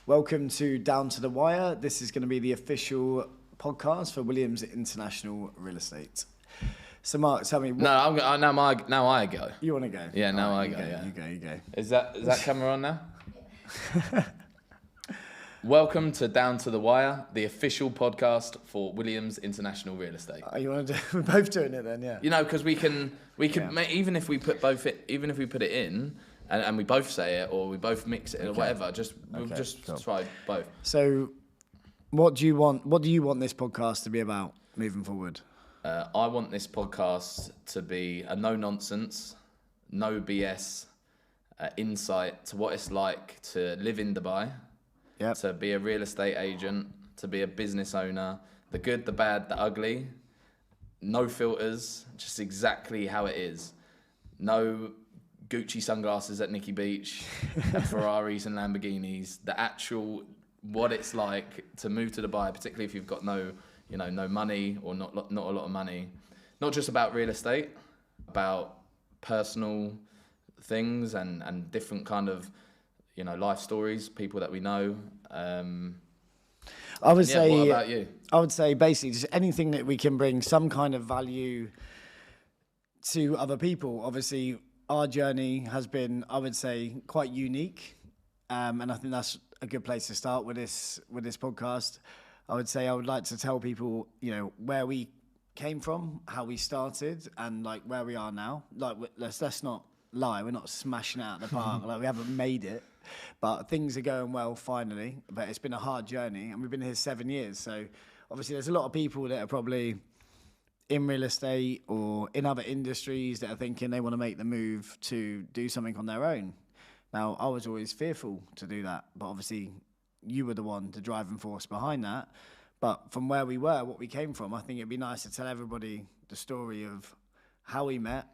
Welcome to Down to the Wire. This is going to be the official podcast for Williams International Real Estate. So, Mark, tell me. Now I go. You want to go? Yeah, now right, I go. Yeah, you go. Is that camera on now? Welcome to Down to the Wire, the official podcast for Williams International Real Estate. You want to do? We're both doing it then, yeah. You know, because we can even if we put it in. And we both say it, or we both mix it, or whatever. We'll try both. So, what do you want this podcast to be about moving forward? I want this podcast to be a no nonsense, no BS insight to what it's like to live in Dubai, to be a real estate agent, to be a business owner, the good, the bad, the ugly, no filters, just exactly how it is. No Gucci sunglasses at Nikki Beach, and Ferraris and Lamborghinis. The actual what it's like to move to Dubai, particularly if you've got no money or not a lot of money. Not just about real estate, about personal things and different kind of life stories, people that we know. I would say. What about you? I would say basically just anything that we can bring some kind of value to other people. Obviously, our journey has been, I would say, quite unique, and I think that's a good place to start with this podcast. I would say I would like to tell people, where we came from, how we started, and like where we are now. Like let's not lie, we're not smashing it out of the park. Like we haven't made it, but things are going well finally. But it's been a hard journey, and we've been here 7 years. So obviously, there's a lot of people that are probably in real estate or in other industries that are thinking they want to make the move to do something on their own. Now, I was always fearful to do that, but obviously you were the one, the driving force behind that. But from where we were, what we came from, I think it'd be nice to tell everybody the story of how we met,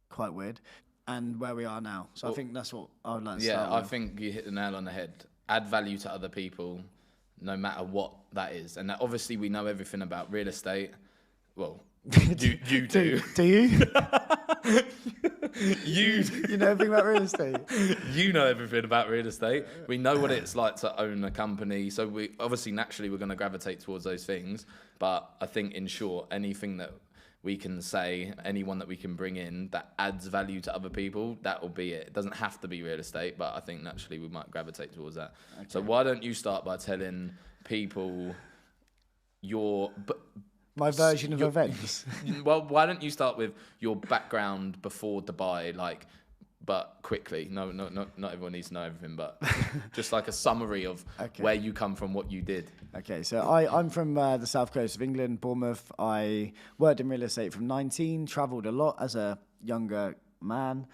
quite weird, and where we are now. So I think that's what I would like to start with. I think you hit the nail on the head. Add value to other people, no matter what that is. And obviously we know everything about real estate. Well, you do. Do you? You know everything about real estate? You know everything about real estate. We know what it's like to own a company. So we obviously naturally we're going to gravitate towards those things. But I think in short, anything that we can say, anyone that we can bring in that adds value to other people, that will be it. It doesn't have to be real estate, but I think naturally we might gravitate towards that. Okay. So why don't you start by telling people my version of events. Well, why don't you start with your background before Dubai, but quickly. No, not everyone needs to know everything, but just like a summary of where you come from, what you did. Okay, so I'm from the south coast of England, Bournemouth. I worked in real estate from 19, travelled a lot as a younger man.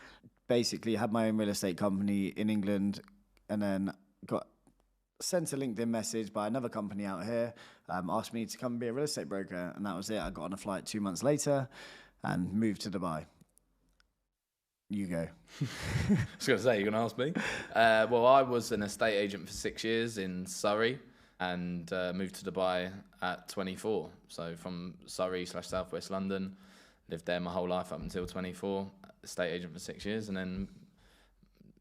Basically had my own real estate company in England, and then got sent a LinkedIn message by another company out here, asked me to come and be a real estate broker, and that was it. I got on a flight 2 months later and moved to Dubai. You go. I was going to say, you're going to ask me? Well, I was an estate agent for 6 years in Surrey and moved to Dubai at 24. So from Surrey / Southwest London, lived there my whole life up until 24, estate agent for 6 years, and then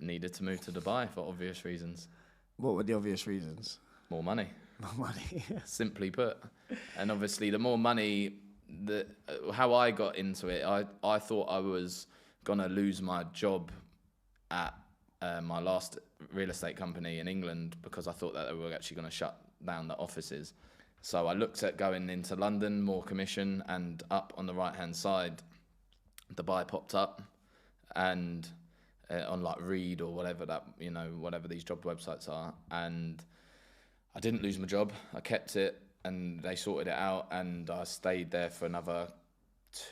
needed to move to Dubai for obvious reasons. What were the obvious reasons? More money. More money. Simply put. And obviously, the more money, how I got into it, I thought I was going to lose my job at my last real estate company in England because I thought that they were actually going to shut down the offices. So I looked at going into London, more commission, and up on the right-hand side, Dubai popped up, and on like Reed or whatever whatever these job websites are, and I didn't lose my job. I kept it, and they sorted it out, and I stayed there for another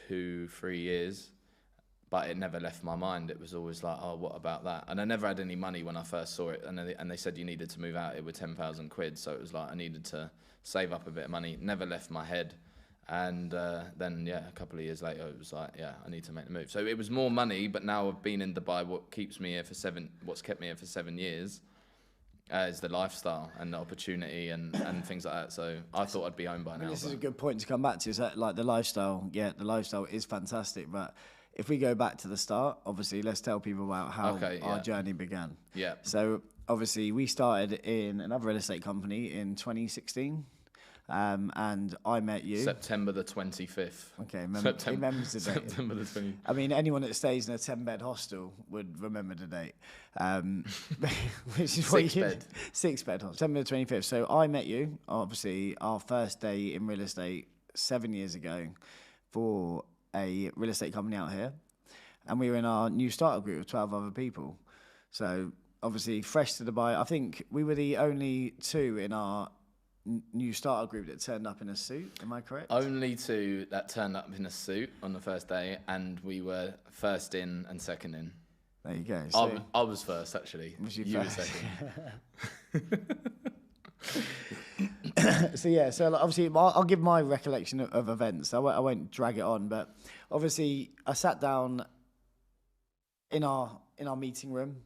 2-3 years, but it never left my mind. It was always like, oh, what about that? And I never had any money when I first saw it, and they said you needed to move out here with 10,000 quid, so it was like I needed to save up a bit of money. Never left my head. And then, a couple of years later, it was like, I need to make the move. So it was more money, but now I've been in Dubai. What's kept me here for 7 years is the lifestyle and the opportunity and things like that. So I thought I'd be home by now. This is a good point to come back to. Is that like the lifestyle? Yeah, the lifestyle is fantastic. But if we go back to the start, obviously, let's tell people about how our journey began. Yeah. So obviously we started in another real estate company in 2016. And I met you. September the 25th. Okay, he remembers the date. September the 20th. I mean, anyone that stays in a 10-bed hostel would remember the date. Which is what Six-bed hostel. September the 25th. So I met you, obviously, our first day in real estate 7 years ago for a real estate company out here. And we were in our new startup group of 12 other people. So obviously, fresh to Dubai. I think we were the only two in our new starter group that turned up in a suit. Am I correct? Only two that turned up in a suit on the first day, and we were first in and second in. There you go. So I was first, actually. Was you first? were second. So yeah, so obviously I'll give my recollection of events. I won't drag it on, but obviously I sat down in our meeting room.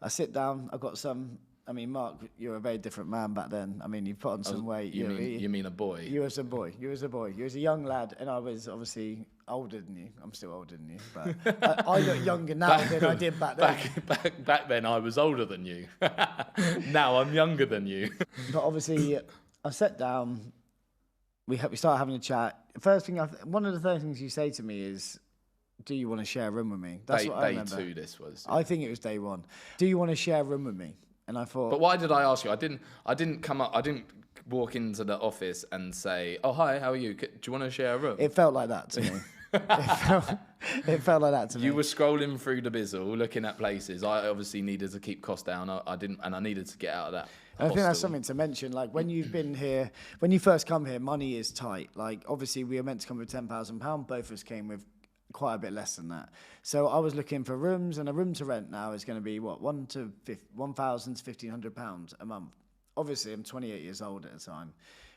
I sit down. I got some. I mean, Mark, you're a very different man back then. I mean, you put on some weight. You mean a boy? You was a boy. You was a boy. You was a young lad, and I was obviously older than you. I'm still older than you, but I look younger now than I did back then. Back then, I was older than you. Now I'm younger than you. But obviously, I sat down. We started having a chat. First thing, one of the first things you say to me is, "Do you want to share a room with me?" That's what I remember. Day 2, this was. I think it was day 1. Do you want to share a room with me? And I thought. But why did I ask you? I didn't come up. I didn't walk into the office and say, "Oh, hi, how are you? Do you want to share a room?" It felt like that to me. It felt like that to me. You were scrolling through the bizzle, looking at places. I obviously needed to keep costs down. I didn't, and I needed to get out of that. I think that's something to mention. Like when you've been here, when you first come here, money is tight. Like obviously we were meant to come with £10,000. Both of us came with quite a bit less than that. So I was looking for rooms, and a room to rent now is going to be what, £1,000 to £1,500 a month. Obviously, I'm 28 years old at the time,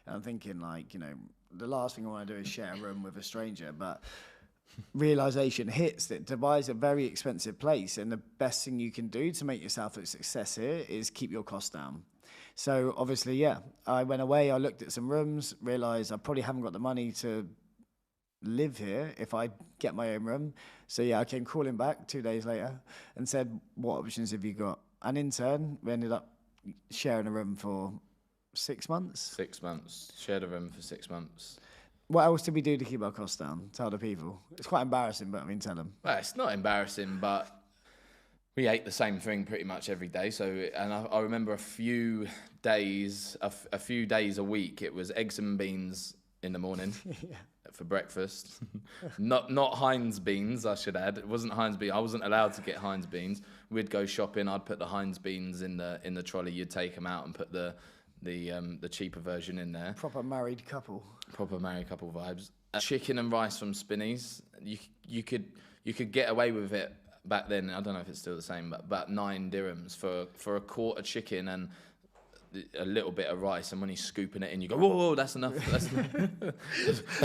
and I'm thinking like, you know, the last thing I want to do is share a room with a stranger. But realization hits that Dubai is a very expensive place, and the best thing you can do to make yourself a success here is keep your costs down. So obviously, yeah, I went away, I looked at some rooms, realized I probably haven't got the money to live here if I get my own room. So yeah, I came crawling back 2 days later and said, what options have you got? And in turn, we ended up sharing a room for 6 months. 6 months. Shared a room for 6 months. What else did we do to keep our costs down? Tell the people. It's quite embarrassing, but I mean, tell them. Well, it's not embarrassing, but we ate the same thing pretty much every day. So, and I remember a few days a week, it was eggs and beans in the morning. Yeah. For breakfast. not Heinz beans, I should add. It wasn't Heinz beans. I wasn't allowed to get Heinz beans. We'd go shopping. I'd put the Heinz beans in the trolley. You'd take them out and put the cheaper version in there. Proper married couple. Proper married couple vibes. Chicken and rice from Spinneys. You could get away with it back then. I don't know if it's still the same, but about 9 dirhams for a quarter chicken and a little bit of rice, and when he's scooping it in, you go, whoa, that's enough. That's enough.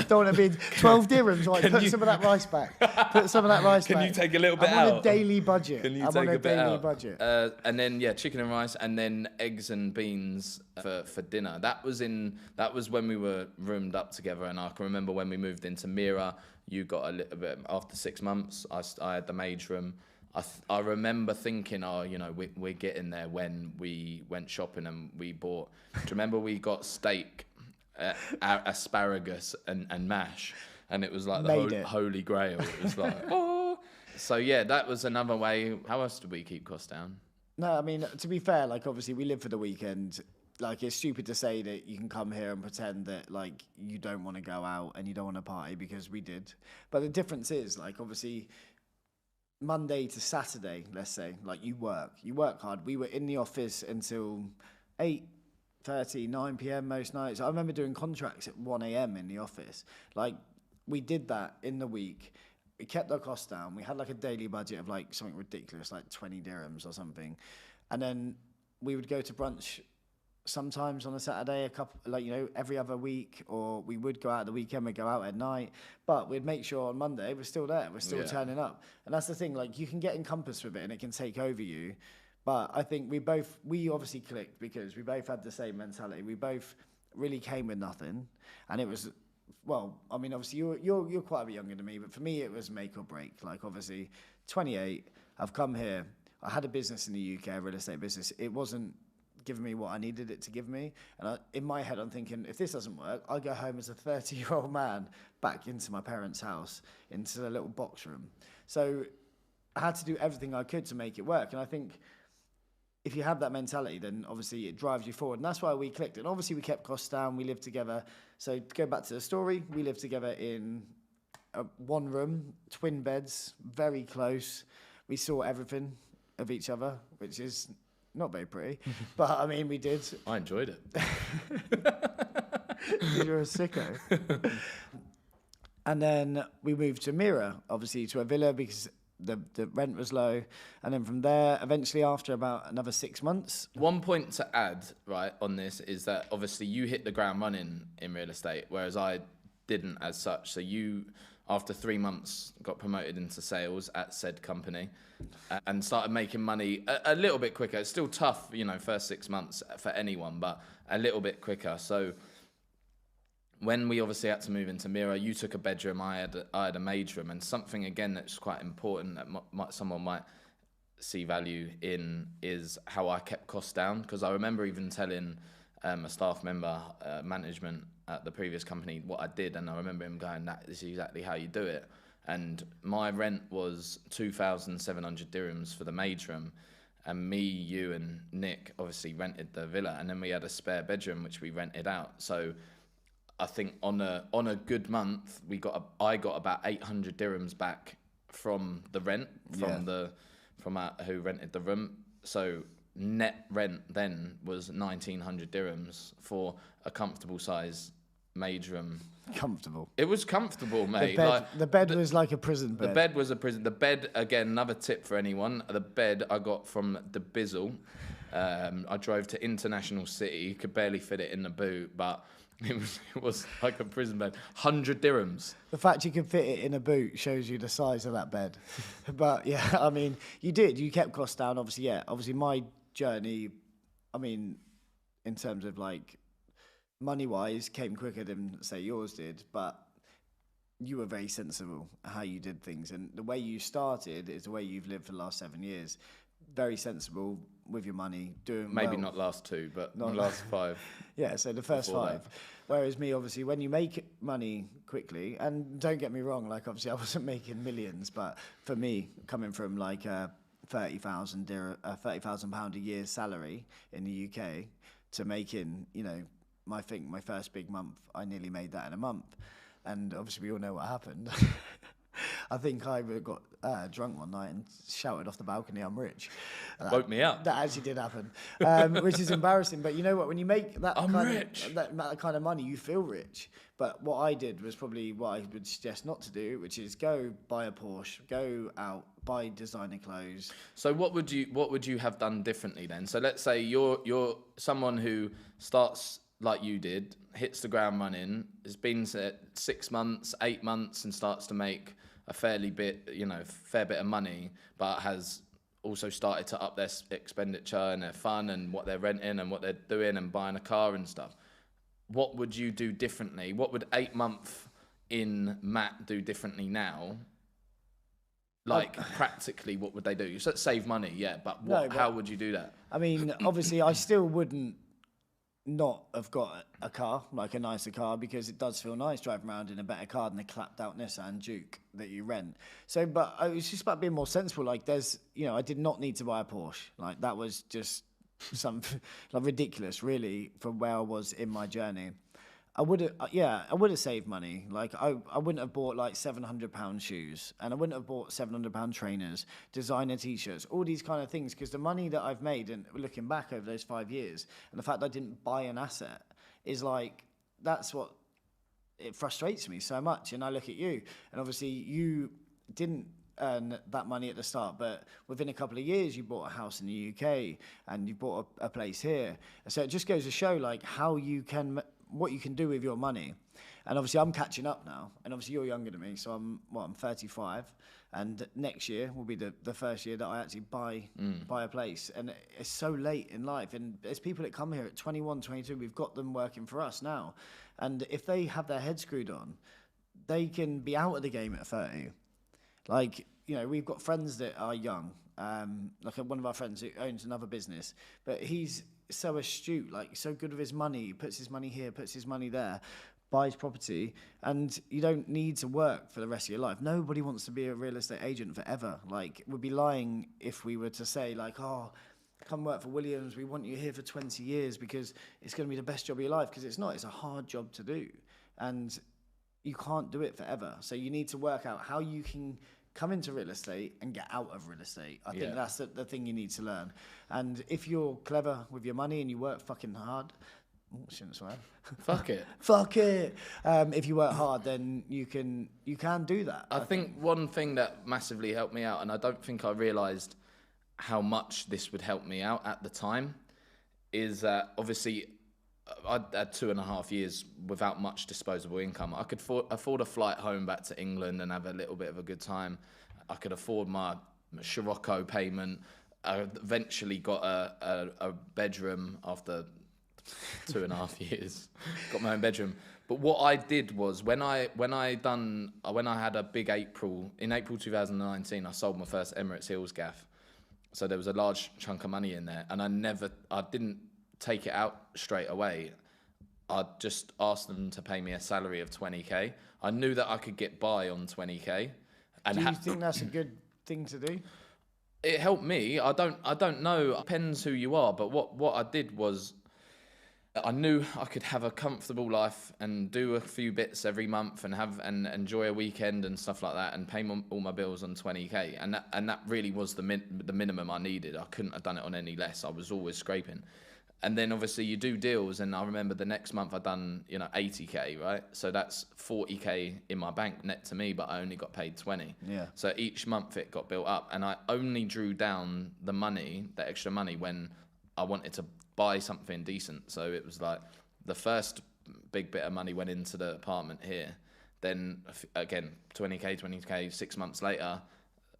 Don't want to be 12 dirhams, right? Put some of that rice back. Put some of that rice back. Can you take a little bit out? I'm on out? a daily budget. Can you I'm take on a bit daily out? Budget. And then chicken and rice, and then eggs and beans for dinner. That was when we were roomed up together, and I can remember when we moved into Mira, you got a little bit after 6 months. I had the maid's room. I remember thinking, oh, you know, we're getting there when we went shopping and we bought. Do you remember we got steak, asparagus and mash, and it was like the holy grail. It was like, oh. So yeah, that was another way. How else did we keep costs down? No, I mean, to be fair, like obviously we live for the weekend. Like it's stupid to say that you can come here and pretend that like you don't want to go out and you don't want to party, because we did. But the difference is like obviously Monday to Saturday, let's say, like you work hard. We were in the office until 8:30, 9 p.m. most nights. I remember doing contracts at 1 a.m. in the office. Like we did that in the week. We kept our costs down. We had like a daily budget of like something ridiculous, like 20 dirhams or something. And then we would go to brunch sometimes on a Saturday, every other week, or we would go out the weekend, we'd go out at night, but we'd make sure on Monday we're still there, we're still turning up. And that's the thing, like you can get encompassed with it and it can take over you. But I think we obviously clicked because we both had the same mentality. We both really came with nothing, and it was, well, I mean, obviously you're quite a bit younger than me, but for me it was make or break. Like obviously 28, I've come here. I had a business in the UK, a real estate business. It wasn't giving me what I needed it to give me. And in my head, I'm thinking, if this doesn't work, I'll go home as a 30-year-old man back into my parents' house, into the little box room. So I had to do everything I could to make it work. And I think if you have that mentality, then obviously it drives you forward. And that's why we clicked. And obviously we kept costs down. We lived together. So to go back to the story, we lived together in one room, twin beds, very close. We saw everything of each other, which is not very pretty. But I mean, we did. I enjoyed it. You're a sicko. And then we moved to Mira, obviously to a villa because the rent was low. And then from there, eventually after about another 6 months. One point to add, right, on this is that obviously you hit the ground running in real estate, whereas I didn't as such. So you, after 3 months, got promoted into sales at said company and started making money a little bit quicker. It's still tough, you know, first 6 months for anyone, but a little bit quicker. So when we obviously had to move into Mira, you took a bedroom, I had a maid room, and something again that's quite important that someone might see value in is how I kept costs down. Because I remember even telling a staff member, management at the previous company, what I did, and I remember him going, "That is exactly how you do it." And my rent was 2,700 dirhams for the maid room, and me, you, and Nick obviously rented the villa, and then we had a spare bedroom which we rented out. So I think on a good month, I got about 800 dirhams back from the rent from who rented the room. So net rent then was 1,900 dirhams for a comfortable size maid room. Comfortable. It was comfortable, mate. The bed was like a prison bed. The bed was a prison. The bed, again, another tip for anyone. The bed I got from the Bizzle. I drove to International City, could barely fit it in the boot, but it was like a prison bed. 100 dirhams. The fact you can fit it in a boot shows you the size of that bed. But yeah, I mean, you did. You kept costs down. Obviously, yeah. Obviously, my journey, I mean, in terms of like money-wise, came quicker than, say, yours did. But you were very sensible how you did things. And the way you started is the way you've lived for the last 7 years. Very sensible with your money, doing maybe well. Not last 2, but not last 5. Yeah, so the first Before 5. Whereas me, obviously, when you make money quickly, and don't get me wrong, like obviously I wasn't making millions, but for me, coming from like a £30,000 a year salary in the UK to making, you know, my first big month, I nearly made that in a month, and obviously we all know what happened. I think I got drunk one night and shouted off the balcony, "I'm rich." Woke me up. That actually did happen, which is embarrassing. But you know what? When you make that kind of money, you feel rich. But what I did was probably what I would suggest not to do, which is go buy a Porsche, go out, buy designer clothes. So what would you have done differently then? So let's say you're someone who starts like you did, hits the ground running, has been 6 months, 8 months, and starts to make a fair bit of money, but has also started to up their expenditure and their fun and what they're renting and what they're doing and buying a car and stuff. What would you do differently? What would 8 month in Matt do differently now? Like practically, what would they do? So save money, yeah, but how would you do that? I mean, obviously, I still wouldn't not have got a car, like a nicer car, because it does feel nice driving around in a better car than a clapped out Nissan Juke that you rent. So, but it's just about being more sensible. Like there's, you know, I did not need to buy a Porsche. Like that was just something like ridiculous, really, from where I was in my journey. I would have saved money. Like I wouldn't have bought like £700 shoes, and I wouldn't have bought £700 trainers, designer t-shirts, all these kind of things, because the money that I've made, and looking back over those 5 years, and the fact that I didn't buy an asset is like, that's what, it frustrates me so much. And I look at you, and obviously you didn't earn that money at the start, but within a couple of years you bought a house in the UK and you bought a place here. So it just goes to show like how you can, what you can do with your money. And obviously I'm catching up now, and obviously you're younger than me, so I'm 35, and next year will be the first year that I actually buy a place. And it's so late in life, and there's people that come here at 21, 22, we've got them working for us now, and if they have their head screwed on, they can be out of the game at 30. Like, you know, we've got friends that are young, like one of our friends who owns another business, but he's so astute, like so good with his money. He puts his money here, puts his money there, buys property, and you don't need to work for the rest of your life. Nobody wants to be a real estate agent forever. Like, we'd be lying if we were to say like, oh, come work for Williams, we want you here for 20 years because it's going to be the best job of your life, because it's not. It's a hard job to do, and you can't do it forever. So you need to work out how you can come into real estate and get out of real estate. I think that's the thing you need to learn. And if you're clever with your money and you work fucking hard, shouldn't swear. Fuck it. Fuck it. If you work hard, then you can do that. I think one thing that massively helped me out, and I don't think I realised how much this would help me out at the time, is that obviously I had 2.5 years without much disposable income. I could afford a flight home back to England and have a little bit of a good time. I could afford my Scirocco payment. I eventually got a bedroom after 2.5 years. Got my own bedroom. But what I did was when I had a big April 2019, I sold my first 𝐀𝐁𝐎𝐔𝐓. So there was a large chunk of money in there, and I didn't take it out straight away. I just asked them to pay me a salary of 20k. I knew that I could get by on 20k. And do you think that's a good thing to do? It helped me. I don't know. It depends who you are. But what I did was, I knew I could have a comfortable life and do a few bits every month and enjoy a weekend and stuff like that, and pay all my bills on 20k. And that really was the minimum I needed. I couldn't have done it on any less. I was always scraping. And then obviously you do deals, and I remember the next month I'd done 80k, right? So that's 40k in my bank net to me, but I only got paid 20. Yeah. So each month it got built up, and I only drew down the extra money, when I wanted to buy something decent. So it was like the first big bit of money went into the apartment here. Then again, 20k, 6 months later,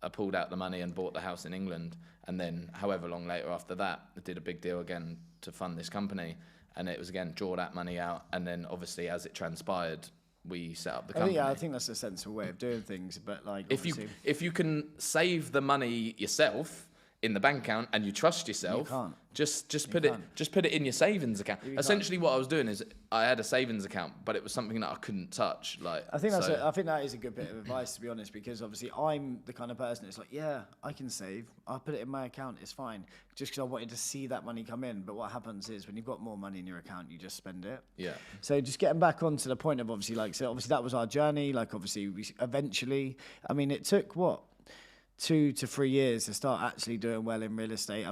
I pulled out the money and bought the house in England. And then however long later after that, I did a big deal again to fund this company. And it was again, draw that money out. And then obviously as it transpired, we set up the company. I think that's a sensible way of doing things. But like, if you can save the money yourself in the bank account and you trust yourself, you can't. Just put it in your savings account. Essentially, what I was doing is I had a savings account, but it was something that I couldn't touch. Like, I think that is a good bit of advice, to be honest, because obviously I'm the kind of person that's like, yeah, I can save. I'll put it in my account. It's fine, just because I wanted to see that money come in. But what happens is when you've got more money in your account, you just spend it. Yeah. So just getting back onto the point of obviously that was our journey. Like obviously we eventually, I mean, it took 2 to 3 years to start actually doing well in real estate. I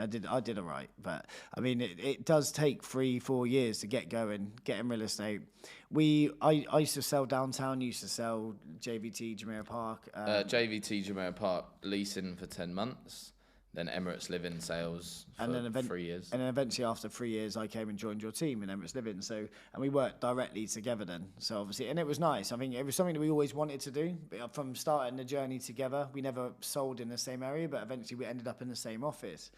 did all right, but I mean, it does take 3-4 years to get going, get in real estate. I used to sell downtown, used to sell JVT, Jumeirah Park. JVT, Jumeirah Park, leasing for 10 months. Then Emirates Living sales for 3 years. And then eventually after 3 years, I came and joined your team in Emirates Living. And we worked directly together then. So obviously, and it was nice. I think it was something that we always wanted to do. But from starting the journey together, we never sold in the same area, but eventually we ended up in the same office.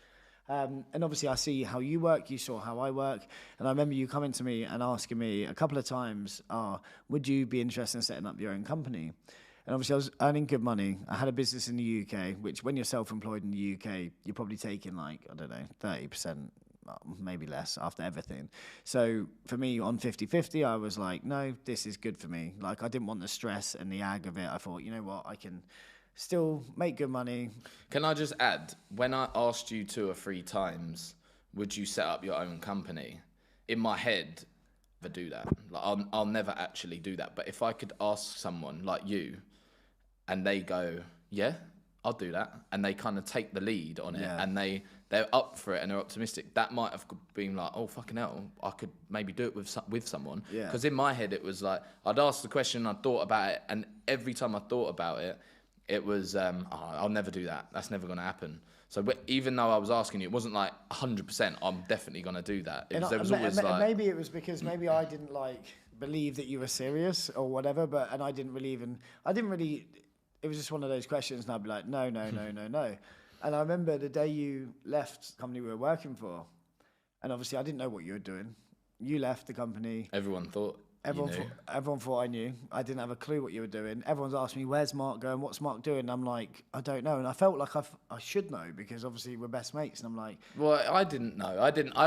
And obviously I see how you work, you saw how I work. And I remember you coming to me and asking me a couple of times, would you be interested in setting up your own company? And obviously I was earning good money. I had a business in the UK, which when you're self-employed in the UK, you're probably taking 30%, maybe less after everything. So for me on 50-50, I was like, no, this is good for me. Like I didn't want the stress and the ag of it. I thought, you know what, I can still make good money. Can I just add, when I asked you 2 or 3 times, would you set up your own company? In my head, I do that. Like I'll never actually do that. But if I could ask someone like you, and they go, yeah, I'll do that, and they kind of take the lead on it, and they're up for it and they're optimistic, that might have been like, oh, fucking hell, I could maybe do it with someone. Because in my head, it was like, I'd ask the question, I'd thought about it, and every time I thought about it, it was, I'll never do that. That's never going to happen. So even though I was asking you, it wasn't like 100%, I'm definitely going to do that. There was always like... Maybe it was because maybe I didn't believe that you were serious or whatever, and I didn't really, it was just one of those questions, and I'd be like, no. And I remember the day you left the company we were working for, and obviously I didn't know what you were doing. You left the company. Everyone thought Everyone thought I knew. I didn't have a clue what you were doing. Everyone's asked me, where's Mark going? What's Mark doing? And I'm like, I don't know. And I felt like I should know because obviously we're best mates. And I'm like... Well, I didn't know.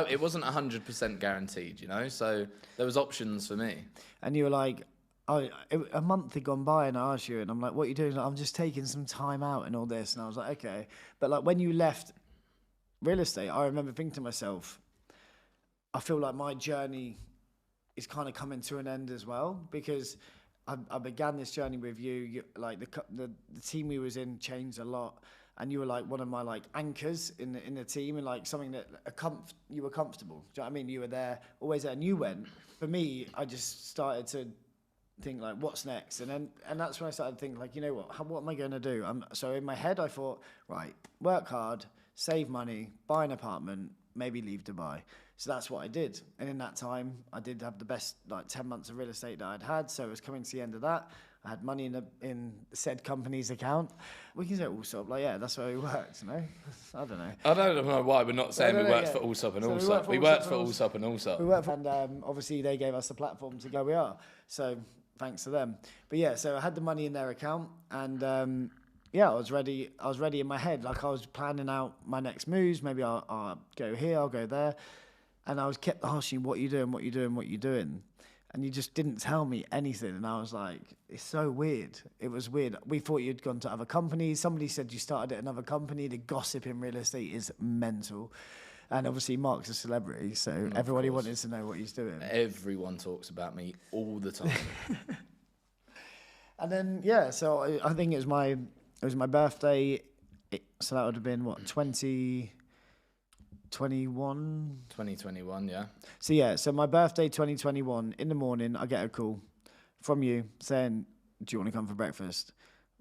It wasn't 100% guaranteed, So there was options for me. And you were like... a month had gone by and I asked you and I'm like, what are you doing? Like, I'm just taking some time out and all this. And I was like, okay. But like when you left real estate, I remember thinking to myself, I feel like my journey is kind of coming to an end as well because I began this journey with you. Like the team we was in changed a lot and you were like one of my like anchors in the team and like something that you were comfortable. Do you know what I mean? You were there, always there. And you went. For me, I just started to think like what's next and that's when I started thinking like, you know what am I going to do? So in my head I thought, right, work hard, save money, buy an apartment, maybe leave Dubai. So that's what I did, and in that time I did have the best like 10 months of real estate that I'd had. So it was coming to the end of that. I had money in said company's account. We can say Allsop, like, yeah, that's where we worked, I don't know. I don't know why we're not saying we worked for Allsop and Allsop. We worked for Allsop and Allsop. We worked for, and obviously they gave us the platform to go where we are. So thanks to them. But yeah, so I had the money in their account, and I was ready. I was ready in my head. Like I was planning out my next moves. Maybe I'll go here, I'll go there. And I was kept asking, what you doing? And you just didn't tell me anything. And I was like, it's so weird. It was weird. We thought you'd gone to other companies. Somebody said you started at another company. The gossip in real estate is mental. And obviously Mark's a celebrity, so everybody wanted to know what he's doing. Everyone talks about me all the time. And then, so I think it was my birthday. So that would have been, 2021? 2021, yeah. So my birthday 2021, in the morning, I get a call from you saying, do you want to come for breakfast?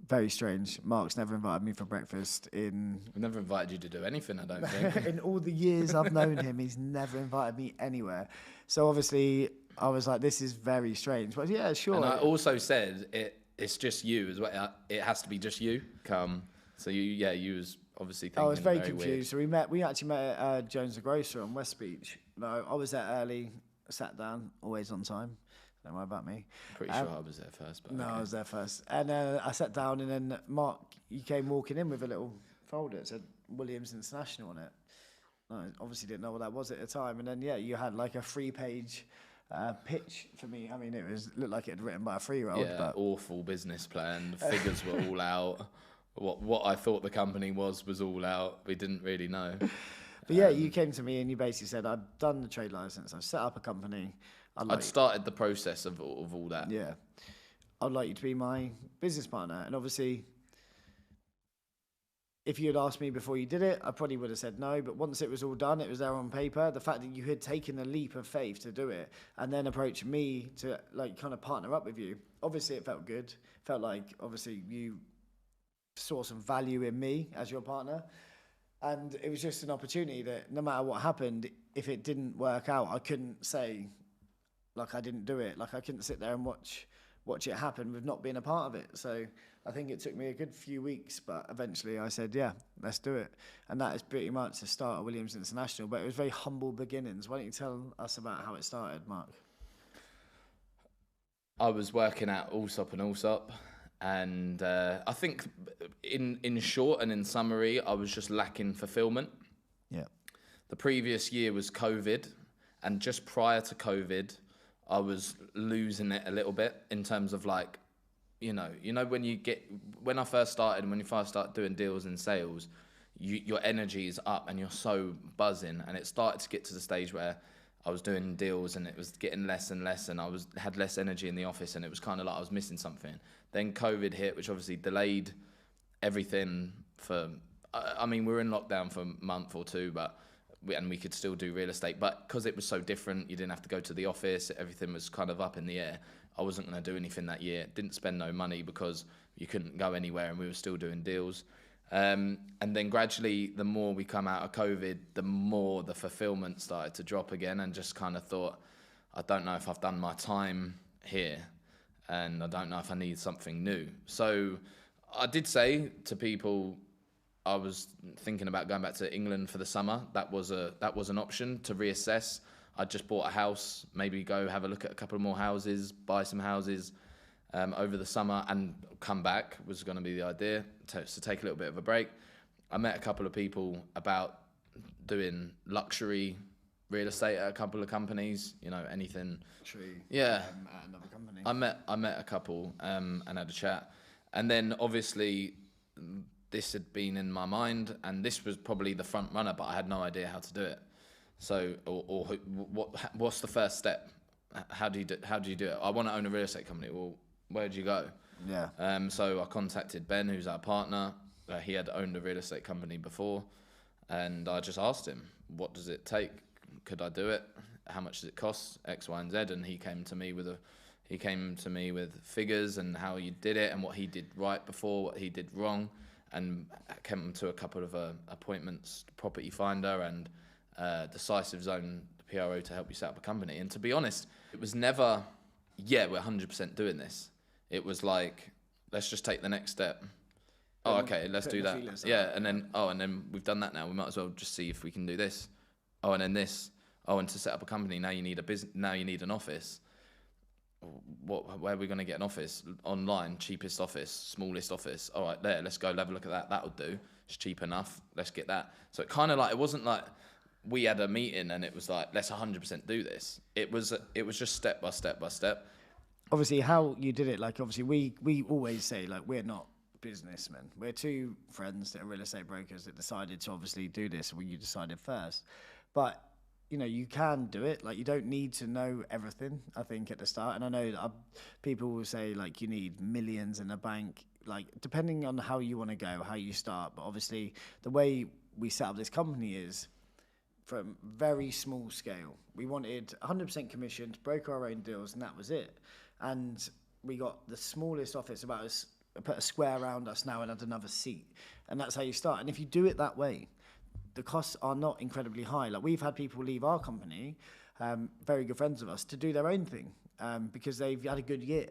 Very strange. Mark's never invited me for breakfast in... I've never invited you to do anything, I don't think. In all the years I've known him, he's never invited me anywhere. So obviously, I was like, this is very strange. But yeah, sure. And I also said, it's just you as well. It has to be just you. Come. So you was obviously thinking I was very confused. So we actually met at Jones the Grocer on West Beach. No, I was there early, sat down, always on time. Don't worry about me. Pretty sure I was there first. But no, okay. I was there first. And I sat down and then Mark, you came walking in with a little folder. It said Williams International on it. I obviously didn't know what that was at the time. And then, you had like a 3-page pitch for me. I mean, looked like it had written by a 3-year-old. Yeah, but awful business plan. Figures were all out. What I thought the company was all out. We didn't really know. But you came to me and you basically said, I've done the trade license. I've set up a company. I'd started the process of all that. Yeah. I'd like you to be my business partner. And obviously, if you had asked me before you did it, I probably would have said no. But once it was all done, it was there on paper. The fact that you had taken a leap of faith to do it and then approach me to like kind of partner up with you, obviously it felt good. Felt like obviously you saw some value in me as your partner. And it was just an opportunity that no matter what happened, if it didn't work out, I couldn't say like I didn't do it. Like I couldn't sit there and watch it happen with not being a part of it. So I think it took me a good few weeks, but eventually I said, yeah, let's do it. And that is pretty much the start of Williams International, but it was very humble beginnings. Why don't you tell us about how it started, Mark? I was working at Allsop and Allsop, and I think in short and in summary, I was just lacking fulfillment. Yeah. The previous year was COVID, and just prior to COVID, I was losing it a little bit in terms of like, when I first started, when you first start doing deals and sales, your energy is up and you're so buzzing, and it started to get to the stage where I was doing deals and it was getting less and less, and I had less energy in the office, and it was kind of like I was missing something. Then COVID hit, which obviously delayed everything we were in lockdown for a month or two, and we could still do real estate, but because it was so different, you didn't have to go to the office, everything was kind of up in the air. I wasn't going to do anything that year. Didn't spend no money because you couldn't go anywhere and we were still doing deals. And then gradually, the more we come out of COVID, the more the fulfillment started to drop again, and just kind of thought, I don't know if I've done my time here, and I don't know if I need something new. So I did say to people, I was thinking about going back to England for the summer. That was an option to reassess. I just bought a house, maybe go have a look at a couple more houses, buy some houses over the summer and come back was going to be the idea, to take a little bit of a break. I met a couple of people about doing luxury real estate at a couple of companies, you know, anything. Luxury, yeah. At another company. I met a couple and had a chat. And then obviously this had been in my mind, and this was probably the front runner, but I had no idea how to do it. So, what's the first step? How do you do it? I want to own a real estate company. Well, where do you go? Yeah. So I contacted Ben, who's our partner. He had owned a real estate company before, and I just asked him, what does it take? Could I do it? How much does it cost? X, Y, and Z. And he came to me with figures and how you did it and what he did right before, what he did wrong, and came to a couple of appointments, Property Finder and Decisive Zone, the PRO, to help you set up a company. And to be honest, it was never, yeah, we're 100% doing this. It was like, let's just take the next step. Oh, okay, let's do that. Yeah, and then we've done that now. We might as well just see if we can do this. Oh, and then this. Oh, and to set up a company, now you need a business. Now you need an office. Where are we going to get an office? Online, cheapest office, smallest office. All right, there. Let's go have a look at that. That'll do. It's cheap enough. Let's get that. So it kind of like, it wasn't like we had a meeting and it was like, let's 100% do this. It was just step by step by step. Obviously, how you did it, like obviously we always say, like, we're not businessmen. We're two friends that are real estate brokers that decided to obviously do this when you decided first. But, you know, you can do it. Like, you don't need to know everything, I think, at the start. And I know that people will say, like, you need millions in the bank, like, depending on how you want to go, how you start. But obviously, the way we set up this company is from very small scale. We wanted 100% commission to broker our own deals, and that was it. And we got the smallest office about us, put a square around us now and had another seat. And that's how you start. And if you do it that way, the costs are not incredibly high. Like, we've had people leave our company, very good friends of us, to do their own thing because they've had a good year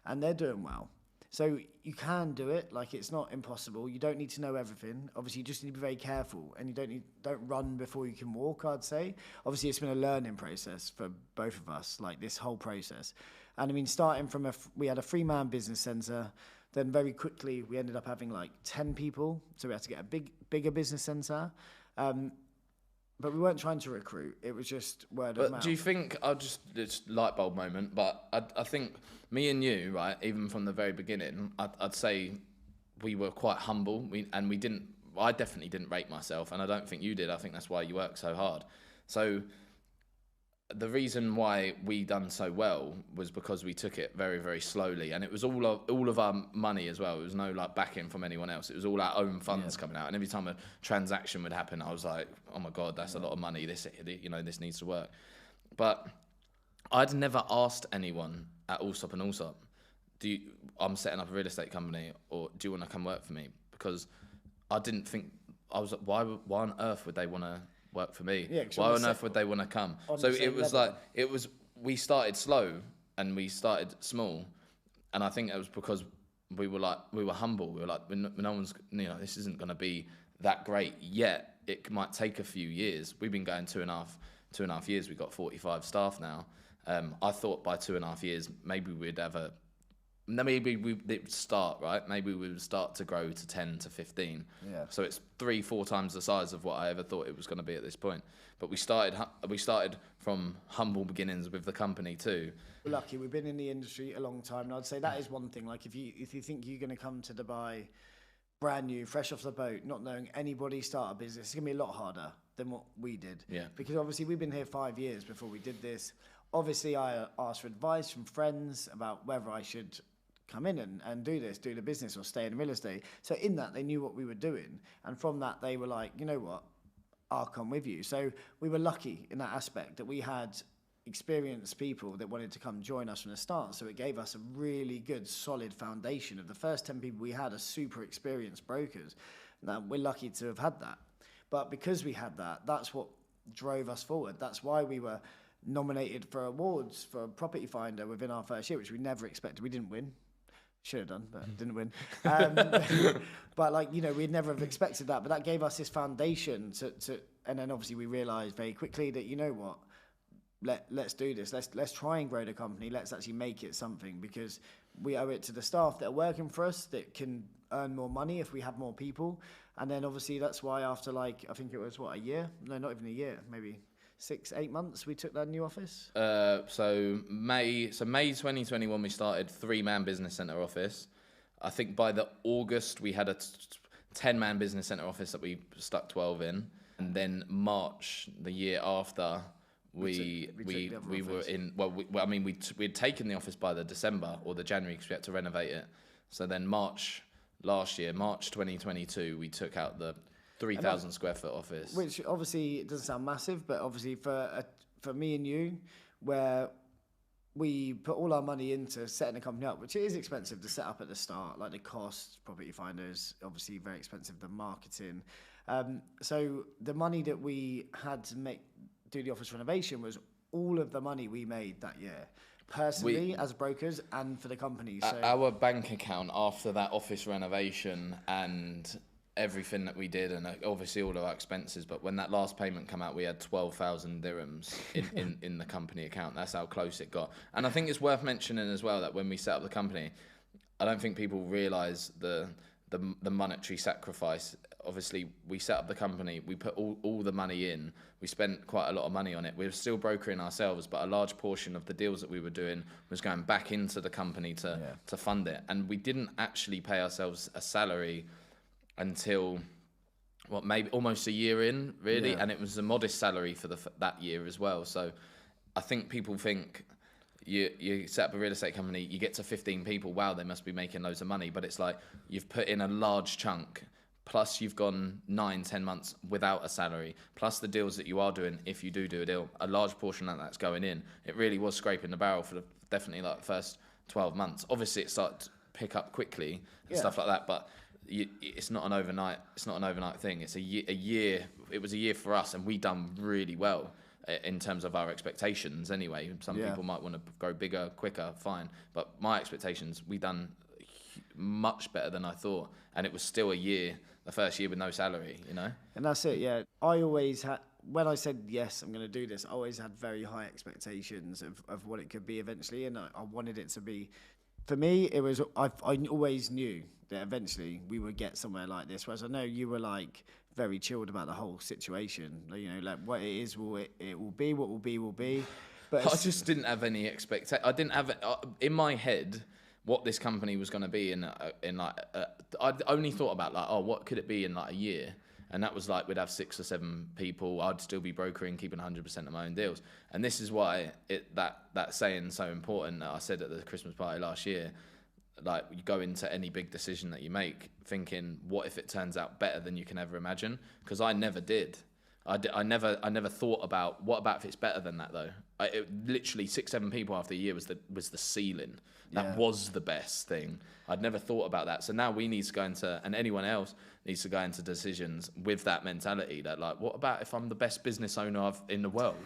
and they're doing well. So you can do it. Like, it's not impossible. You don't need to know everything. Obviously, you just need to be very careful, and you don't run before you can walk, I'd say. Obviously, it's been a learning process for both of us, like this whole process. And I mean, starting from we had a 3-man business centre. Then very quickly, we ended up having like 10 people. So we had to get a bigger business centre. But we weren't trying to recruit. It was just word of mouth. But do you think, it's light bulb moment, but I think me and you, right, even from the very beginning, I'd say we were quite humble. I definitely didn't rate myself, and I don't think you did. I think that's why you work so hard. So the reason why we done so well was because we took it very, very slowly, and it was all of our money as well. It was no like backing from anyone else. It was all our own funds coming out. And every time a transaction would happen, I was like, "Oh my God, that's a lot of money. This needs to work." But I'd never asked anyone at Allsop and Allsop, I'm setting up a real estate company, or do you want to come work for me? Because I didn't think, I was like, why on earth would they want to work for me? Yeah, why on earth would they want to come? So it was level. We started slow and we started small, and I think it was because we were humble. We were like, no one's, this isn't going to be that great yet. It might take a few years. We've been going 2.5 years. We've got 45 staff now. I thought by 2.5 years maybe we'd have it would start, right? Maybe we would start to grow to 10 to 15. Yeah. So it's 3-4 times the size of what I ever thought it was going to be at this point. But we started from humble beginnings with the company too. We're lucky. We've been in the industry a long time, and I'd say that is one thing. Like, if you think you're going to come to Dubai brand new, fresh off the boat, not knowing anybody, start a business, it's going to be a lot harder than what we did. Yeah. Because obviously we've been here 5 years before we did this. Obviously, I asked for advice from friends about whether I should come in and do the business or stay in real estate. So in that, they knew what we were doing. And from that, they were like, you know what, I'll come with you. So we were lucky in that aspect that we had experienced people that wanted to come join us from the start. So it gave us a really good, solid foundation. Of the first 10 people we had are super experienced brokers. Now, we're lucky to have had that. But because we had that, that's what drove us forward. That's why we were nominated for awards for Property Finder within our first year, which we never expected. We didn't win. Should have done, but didn't win. But we'd never have expected that. But that gave us this foundation to and then obviously we realised very quickly that, you know what, let's do this. Let's try and grow the company. Let's actually make it something, because we owe it to the staff that are working for us that can earn more money if we have more people. And then obviously that's why after I think it was a year? No, not even a year, maybe 6-8 months, we took that new office. So May 2021 we started 3-man business center office. I think by the August we had a 10-man business center office that we stuck 12 in, and then March the year after we were in. Well, we'd taken the office by the December or the January because we had to renovate it. So then March 2022, we took out the 3,000 square foot office. Which obviously it doesn't sound massive, but obviously for me and you, where we put all our money into setting the company up, which is expensive to set up at the start, like the costs, property finders, obviously very expensive, the marketing. So the money that we had to do the office renovation was all of the money we made that year, personally as brokers and for the company. So our bank account after that office renovation and everything that we did, and obviously all of our expenses, but when that last payment came out, we had 12,000 dirhams in the company account. That's how close it got. And I think it's worth mentioning as well that when we set up the company, I don't think people realise the monetary sacrifice. Obviously, we set up the company, we put all the money in, we spent quite a lot of money on it. We were still brokering ourselves, but a large portion of the deals that we were doing was going back into the company to fund it. And we didn't actually pay ourselves a salary until maybe almost a year in, really, and it was a modest salary for that year as well. So I think people think you set up a real estate company, you get to 15 people, wow, they must be making loads of money, but it's like you've put in a large chunk, plus you've gone 9-10 months without a salary, plus the deals that you are doing, if you do a deal, a large portion of that's going in. It really was scraping the barrel for definitely like the first 12 months. Obviously it started to pick up quickly and stuff like that, but it's not an overnight thing. It's a year. It was a year for us, and we done really well in terms of our expectations anyway. Some people might want to go bigger, quicker, fine, but my expectations, we done much better than I thought, and it was still a year, the first year with no salary, you know. And that's it. I always had, when I said yes, I'm going to do this, I always had very high expectations of what it could be eventually, and I wanted it to be. For me, it was, I always knew that eventually we would get somewhere like this, whereas I know you were like very chilled about the whole situation. You know, like what it is, it will be, what will be. But I just didn't have any expectation. I didn't have in my head what this company was going to be I'd only thought about like, what could it be in like a year? And that was like, we'd have 6 or 7 people. I'd still be brokering, keeping 100% of my own deals. And this is why that saying's so important that I said at the Christmas party last year. Like, you go into any big decision that you make thinking, what if it turns out better than you can ever imagine? Because I never did. I never thought about, what about if it's better than that though? Literally 6-7 people after a year was the ceiling. That was the best thing. I'd never thought about that. So now we need to go into, and anyone else needs to go into decisions with that mentality that like, what about if I'm the best business owner in the world?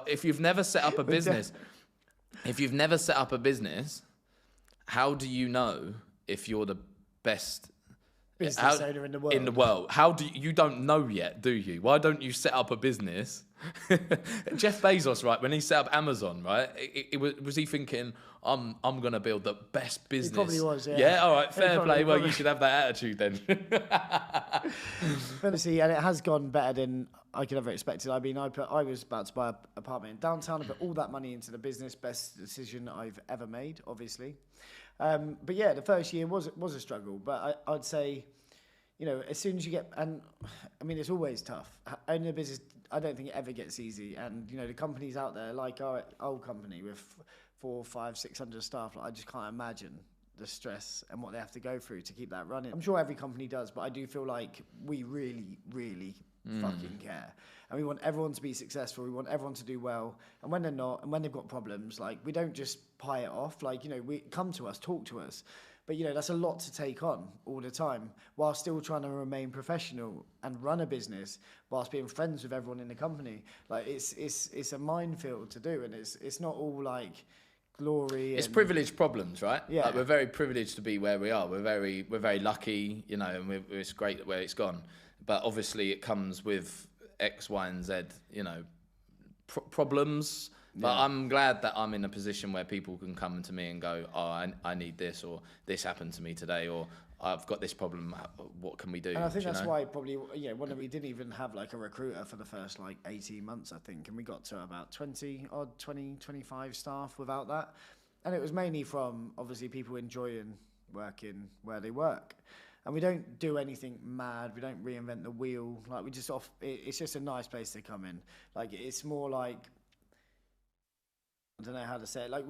If you've never set up a business, how do you know if you're the best business owner in the world? In the world, how do you don't know yet, do you? Why don't you set up a business? Jeff Bezos, right, when he set up Amazon, right, was he thinking, I'm gonna build the best business? He probably was, yeah. Yeah, all right, fair play. Well, you should have that attitude then. Honestly, and it has gone better than I could ever expected. I mean, I was about to buy an apartment in downtown. I put all that money into the business. Best decision I've ever made, obviously. But yeah, the first year was a struggle. But I'd say, you know, as soon as you get, and I mean, it's always tough. Owning a business, I don't think it ever gets easy. And, you know, the companies out there, like our old company with 400, 500, 600 staff, like, I just can't imagine the stress and what they have to go through to keep that running. I'm sure every company does, but I do feel like we really, really fucking care. And we want everyone to be successful. We want everyone to do well. And when they're not, and when they've got problems, like, we don't just pie it off. Like, you know, we come to us, talk to us. But, you know, that's a lot to take on all the time while still trying to remain professional and run a business whilst being friends with everyone in the company. Like, it's a minefield to do, and it's not all like glory. It's privileged problems, right? Yeah. Like, we're very privileged to be where we are. We're very lucky, you know, and it's great where it's gone. But obviously it comes with X, Y, and Z, you know, problems. But I'm glad that I'm in a position where people can come to me and go, oh, I need this, or this happened to me today, or I've got this problem. What can we do? And I think that's why probably, we didn't even have like a recruiter for the first like 18 months, I think. And we got to about 20, 25 staff without that. And it was mainly from obviously people enjoying working where they work. And we don't do anything mad. We don't reinvent the wheel. Like it's just a nice place to come in. Like it's more like, I don't know how to say it. Like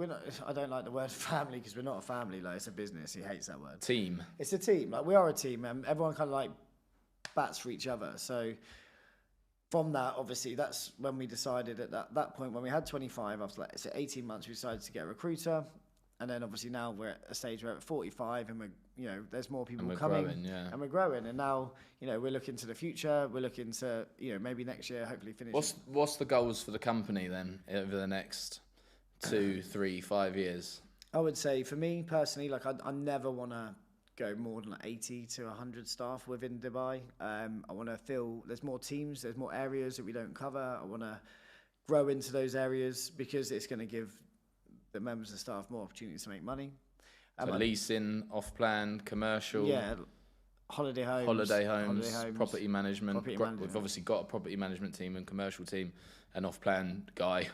I don't like the word family because we're not a family. Like it's a business. He hates that word. Team. It's a team. Like we are a team, and everyone kind of like bats for each other. So from that, obviously, that's when we decided at that point when we had 25 after like 18 months, we decided to get a recruiter, and then obviously now we're at a stage where we're at 45, and there's more people coming, and we're growing, and now we're looking to the future. We're looking to maybe next year hopefully finish. What's the goals for the company then over the next 2, 3, 5 years? I would say for me personally, like I never want to go more than 80 to 100 staff within Dubai. I want to feel there's more teams, there's more areas that we don't cover. I want to grow into those areas because it's going to give the members of staff more opportunities to make money. So leasing, off-plan, commercial. Yeah, holiday homes, property management. We've obviously got a property management team and commercial team, an off-plan guy.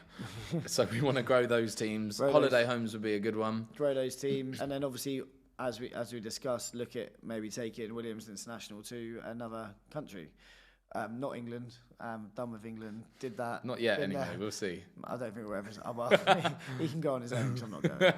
So we want to grow those teams. Holiday homes would be a good one. Grow those teams, and then obviously, as we discussed, look at maybe taking Williams International to another country. Not England. Done with England. Did that. Not yet, anyway. We'll see. I don't think we're ever. Well, he can go on his own because I'm not going.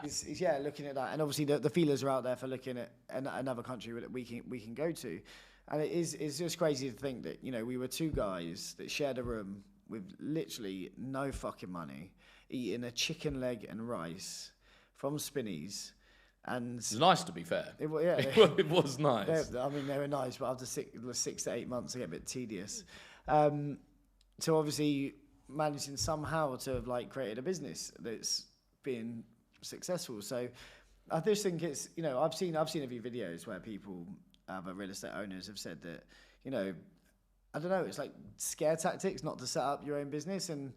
It's looking at that, and obviously the feelers are out there for looking at another country that we can go to, and it's just crazy to think that we were two guys that shared a room with literally no fucking money, eating a chicken leg and rice from Spinneys. And it's nice, to be fair. It was nice. They were nice, but after 6 to 8 months, they get a bit tedious. So obviously, managing somehow to have created a business that's been successful. So I just think it's I've seen a few videos where people, other real estate owners, have said that I don't know, it's like scare tactics not to set up your own business, and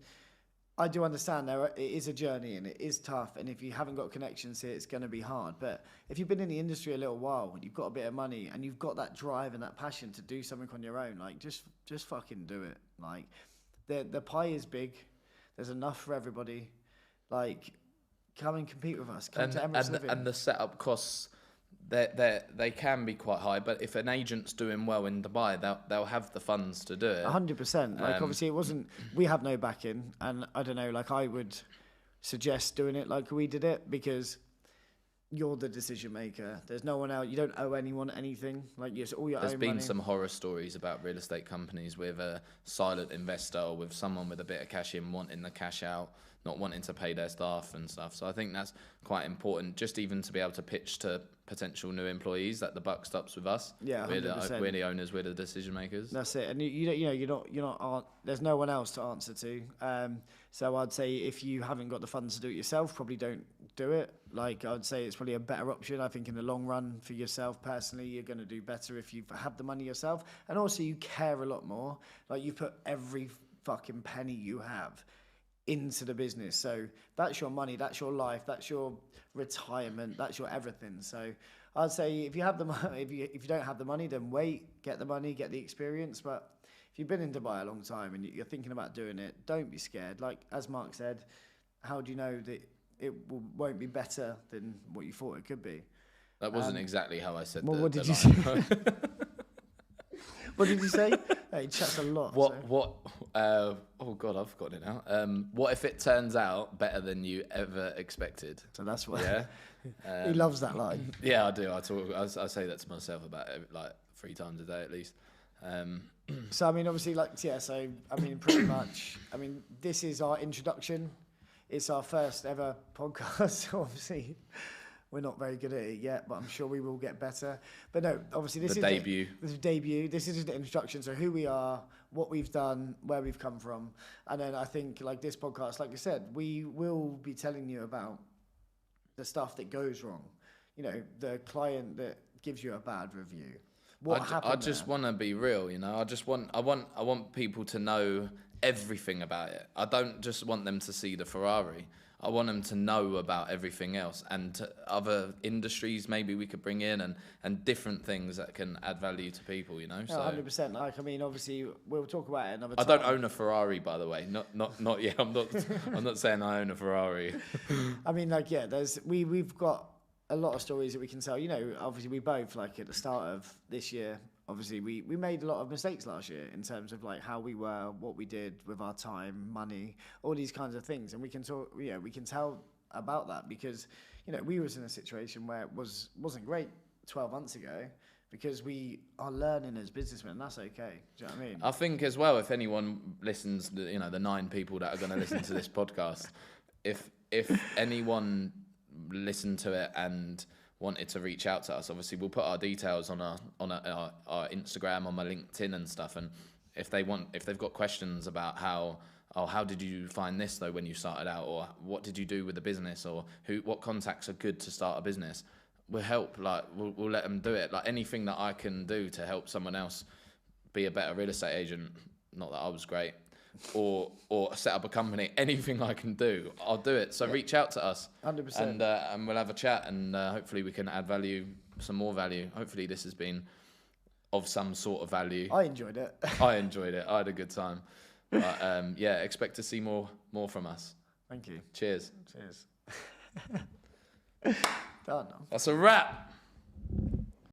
I do understand it is a journey and it is tough, and if you haven't got connections here, it's going to be hard. But if you've been in the industry a little while and you've got a bit of money and you've got that drive and that passion to do something on your own, just fucking do it. Like the pie is big. There's enough for everybody. Come and compete with us. Come to Emirates Living. And the setup costs, they can be quite high, but if an agent's doing well in Dubai, they'll have the funds to do it. 100%. Obviously, it wasn't. We have no backing, and I don't know. I would suggest doing it like we did it because you're the decision maker. There's no one else. You don't owe anyone anything. It's all your own money. There's been some horror stories about real estate companies with a silent investor or with someone with a bit of cash in wanting the cash out, not wanting to pay their staff and stuff. So I think that's quite important, just even to be able to pitch to potential new employees that the buck stops with us. Yeah, 100%. We're the owners, we're the decision makers. That's it. And you're not. There's no one else to answer to. So I'd say if you haven't got the funds to do it yourself, probably don't do it. I'd say it's probably a better option. I think in the long run for yourself personally, you're going to do better if you have the money yourself, and also you care a lot more. You put every fucking penny you have into the business, so that's your money, that's your life, that's your retirement, that's your everything. So I'd say if you have the money, if you don't have the money, then wait, get the money, get the experience. But if you've been in Dubai a long time and you're thinking about doing it, don't be scared. As Mark said, how do you know that it won't be better than what you thought it could be? That wasn't exactly how I said. What did you say? What did you say? He chats a lot. Oh God, I've forgotten it now. What if it turns out better than you ever expected? So that's what. Yeah. He loves that line. Yeah, I do. I say that to myself about it 3 times a day at least. So obviously, So pretty much. This is our introduction. It's our first ever podcast. Obviously, we're not very good at it yet, but I'm sure we will get better. But no, obviously this is debut. This is debut. This is the introduction. So who we are, what we've done, where we've come from, and then I think this podcast, like I said, we will be telling you about the stuff that goes wrong. The client that gives you a bad review. What happened? I just want to be real. I want people to know everything about it. I don't just want them to see the Ferrari. I want them to know about everything else, and to other industries maybe we could bring in, and different things that can add value to people, you know. No, So 100%. Like, I mean, obviously, we'll talk about it another I time. don't own a Ferrari, by the way. Not yet. I'm not saying I own a Ferrari. I mean, like, yeah, we've got a lot of stories that we can tell. You know, obviously, we both, like, at the start of this year, obviously, we made a lot of mistakes last year in terms of, like, how we were, what we did with our time, money, all these kinds of things. And we can talk, we can tell about that because, you know, we was in a situation where it wasn't great 12 months ago because we are learning as businessmen. That's okay. Do you know what I mean? I think as well, if anyone listens, you know, the 9 people that are going to listen to this podcast, if anyone listened to it and wanted to reach out to us, obviously we'll put our details on our Instagram, on my LinkedIn and stuff. And if they've got questions about how did you find this though when you started out, or what did you do with the business, or what contacts are good to start a business, we'll help. Like we'll let them do it. Like anything that I can do to help someone else be a better real estate agent. Not that I was great. Or set up a company, anything I can do, I'll do it. So reach out to us, 100%, and we'll have a chat, and hopefully we can add value, some more value. Hopefully this has been of some sort of value. I enjoyed it. I enjoyed it. I had a good time. But yeah, expect to see more from us. Thank you. Cheers. Cheers. Done. That's a wrap.